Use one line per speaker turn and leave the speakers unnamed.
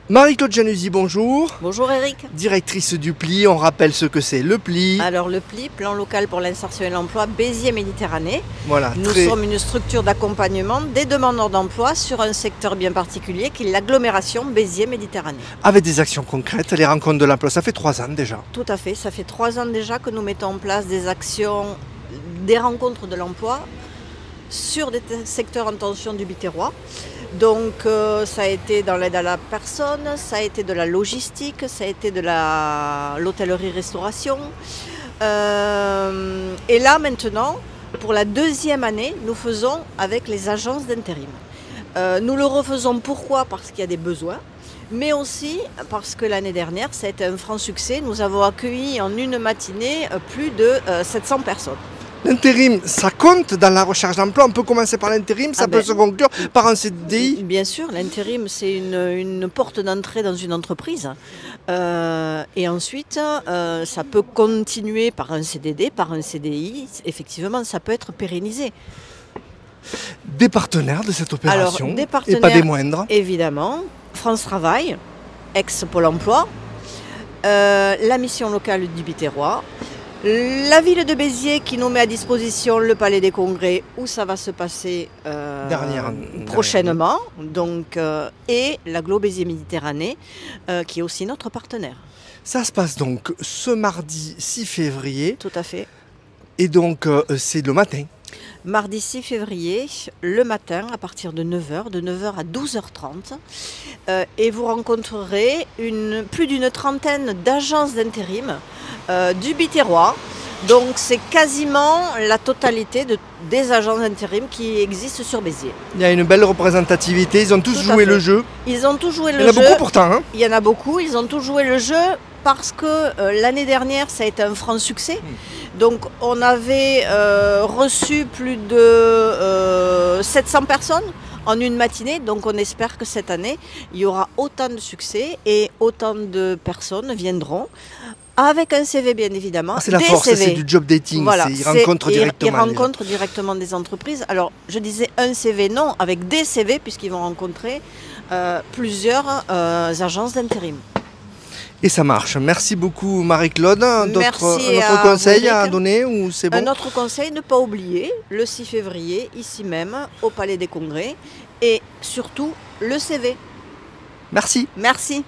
Marie-Claude Januzzi, bonjour.
Bonjour Eric.
Directrice du PLI, on rappelle ce que c'est le PLI.
Alors le PLI, Plan local pour l'insertion et l'emploi Béziers-Méditerranée.
Voilà,
Nous sommes une structure d'accompagnement des demandeurs d'emploi sur un secteur bien particulier qui est l'agglomération Béziers-Méditerranée.
Avec des actions concrètes, les rencontres de l'emploi, ça fait 3 ans déjà.
Tout à fait, ça fait 3 ans déjà que nous mettons en place des actions, des rencontres de l'emploi sur des secteurs en tension du Biterrois. Donc ça a été dans l'aide à la personne, ça a été de la logistique, ça a été de l'hôtellerie-restauration. Et là maintenant, pour la 2e année, nous faisons avec les agences d'intérim. Nous le refaisons pourquoi? Parce qu'il y a des besoins, mais aussi parce que l'année dernière, ça a été un franc succès. Nous avons accueilli en une matinée plus de 700 personnes.
L'intérim, ça compte dans la recherche d'emploi. On peut commencer par l'intérim, ça peut se conclure par un CDI.
Bien sûr, l'intérim, c'est une porte d'entrée dans une entreprise. Et ensuite, ça peut continuer par un CDD, par un CDI. Effectivement, ça peut être pérennisé.
Des partenaires de cette opération,
alors, des partenaires,
et pas des moindres.
Évidemment, France Travail, ex-Pôle emploi, la mission locale du Biterrois, la ville de Béziers qui nous met à disposition le Palais des Congrès où ça va se passer prochainement, donc, et l'agglo Béziers-Méditerranée qui est aussi notre partenaire.
Ça se passe donc ce mardi 6 février.
Tout à fait.
Et donc c'est le matin.
Mardi 6 février, le matin, à partir de 9h, de 9h à 12h30. Et vous rencontrerez plus d'une trentaine d'agences d'intérim du Biterrois. Donc c'est quasiment la totalité des agences d'intérim qui existent sur Béziers.
Il y a une belle représentativité, ils ont tous joué le jeu.
Ils ont tous joué le jeu.
Il y en a beaucoup pourtant. Hein.
Il y en a beaucoup, ils ont tous joué le jeu parce que l'année dernière, ça a été un franc succès. Donc on avait reçu plus de 700 personnes en une matinée. Donc on espère que cette année, il y aura autant de succès et autant de personnes viendront. Avec un CV bien évidemment.
C'est la force, c'est du job dating,
voilà,
ils rencontrent directement.
Ils rencontrent directement des entreprises. Alors je disais un CV, non, avec des CV puisqu'ils vont rencontrer plusieurs agences d'intérim.
Et ça marche. Merci beaucoup Marie-Claude. Un autre conseil à donner ou c'est bon?
Un autre conseil, ne pas oublier le 6 février, ici même, au Palais des Congrès. Et surtout, le CV.
Merci.
Merci.